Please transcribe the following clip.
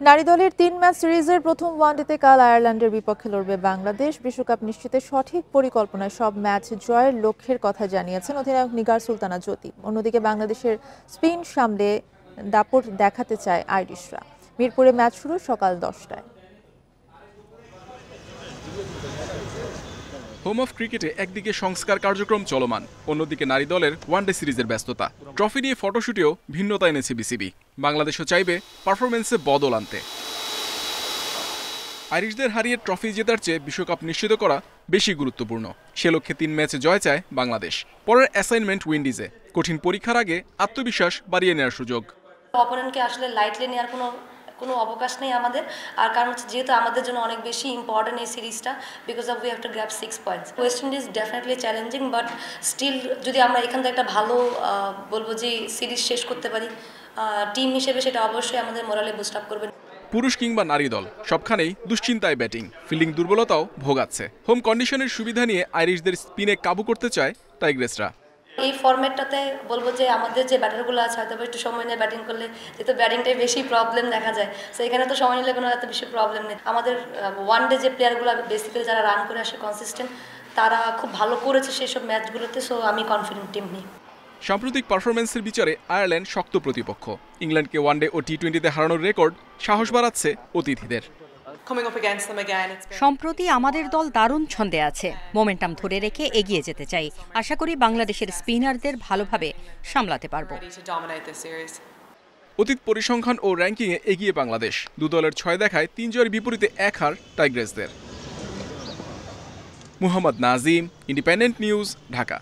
নারী দলের ৩ ম্যাচ সিরিজের প্রথম ওয়ানডেতে কাল আয়ারল্যান্ডের বিপক্ষে লড়বে বাংলাদেশ। বিশ্বকাপ নিশ্চিতে সঠিক পরিকল্পনায় সব ম্যাচ জয়ের লক্ষ্যের কথা জানিয়েছেন অধিনায়ক নিগার সুলতানা জ্যোতি। অন্যদিকে বাংলাদেশের স্পিন সামলে দাপট দেখাতে চায় আইরিশরা। মিরপুরে ম্যাচ শুরু সকাল 10টায়। হোম অফ ক্রিকেটে একদিকে সংস্কার কার্যক্রম চলমান, অন্যদিকে নারী দলের ওয়ানডে সিরিজের ব্যস্ততা। ট্রফি নিয়ে ফটোশুটেও ভিন্নতা এনেছে বিসিবি। বাংলাদেশও চাইবে পারফরমেন্সে বদল আনতে। আইরিশদের হারিয়ে ট্রফি জেতার চেয়ে বিশ্বকাপ নিশ্চিত করা বেশি গুরুত্বপূর্ণ। সে লক্ষ্যে ৩ ম্যাচে জয় চায় বাংলাদেশ। পরের অ্যাসাইনমেন্ট উইন্ডিজে, কঠিন পরীক্ষার আগে আত্মবিশ্বাস বাড়িয়ে নেওয়ার সুযোগ। অপোনেন্টকে আসলে লাইটলি নেওয়ার কোনো অবকাশ নেই আমাদের। আর কারণ হচ্ছে যেহেতু আমাদের জন্য অনেক বেশি ইম্পর্টেন্ট এই সিরিজটা, because of we have to grab 6 points. West Indies definitely challenging, but still যদি আমরা এখান থেকে একটা ভালো বলবো যে সিরিজ শেষ করতে পারি, টিম হিসেবে সেটা অবশ্যই আমাদের মোরালে বুস্ট আপ করবে। পুরুষ কিংবা নারী দল সবখানেই দুশ্চিন্তায় ব্যাটিং, ফিল্ডিং দুর্বলতাও ভোগাচ্ছে। হোম কন্ডিশনের সুবিধা নিয়ে আইরিশদের স্পিনে কাবু করতে চায় টাইগ্রেসরা। এই ফরম্যাটটাতে বলবো যে আমাদের যে ব্যাটারগুলো আছে হয়তো একটু সময় নিয়ে ব্যাটিং করলে, যেহেতু ব্যাটিংটাই বেশি প্রবলেম দেখা যায়, সো এখানে তো সময় নিলে কোনো এত বেশি প্রবলেম নেই। আমাদের ওয়ানডে যে প্লেয়ারগুলো বেসিক্যালি যারা রান করে আসে কনসিস্টেন্ট, তারা খুব ভালো করেছে সেসব ম্যাচগুলোতে, সো আমি কনফিডেন্ট টিম নিই। সাম্প্রতিক পারফরমেন্সের বিচারে আয়ারল্যান্ড শক্ত প্রতিপক্ষ। ইংল্যান্ডকে ওয়ানডে ও টি-20তে হারানোর রেকর্ড সাহস বাড়াচ্ছে অতিথিদের। সম্প্রতি আমাদের দল দারুণ ছন্দে আছে, মোমেন্টাম ধরে রেখে এগিয়ে যেতে চাই। আশা করি বাংলাদেশের স্পিনারদের ভালোভাবে সামলাতে পারবো। অতীত পরিসংখ্যান ও র্যাঙ্কিংয়ে এগিয়ে বাংলাদেশ। দু দলের 6 দেখায় 3 জয়ের বিপরীতে 1 হার টাইগ্রেসদের। Muhammad Nazim, Independent News, Dhaka.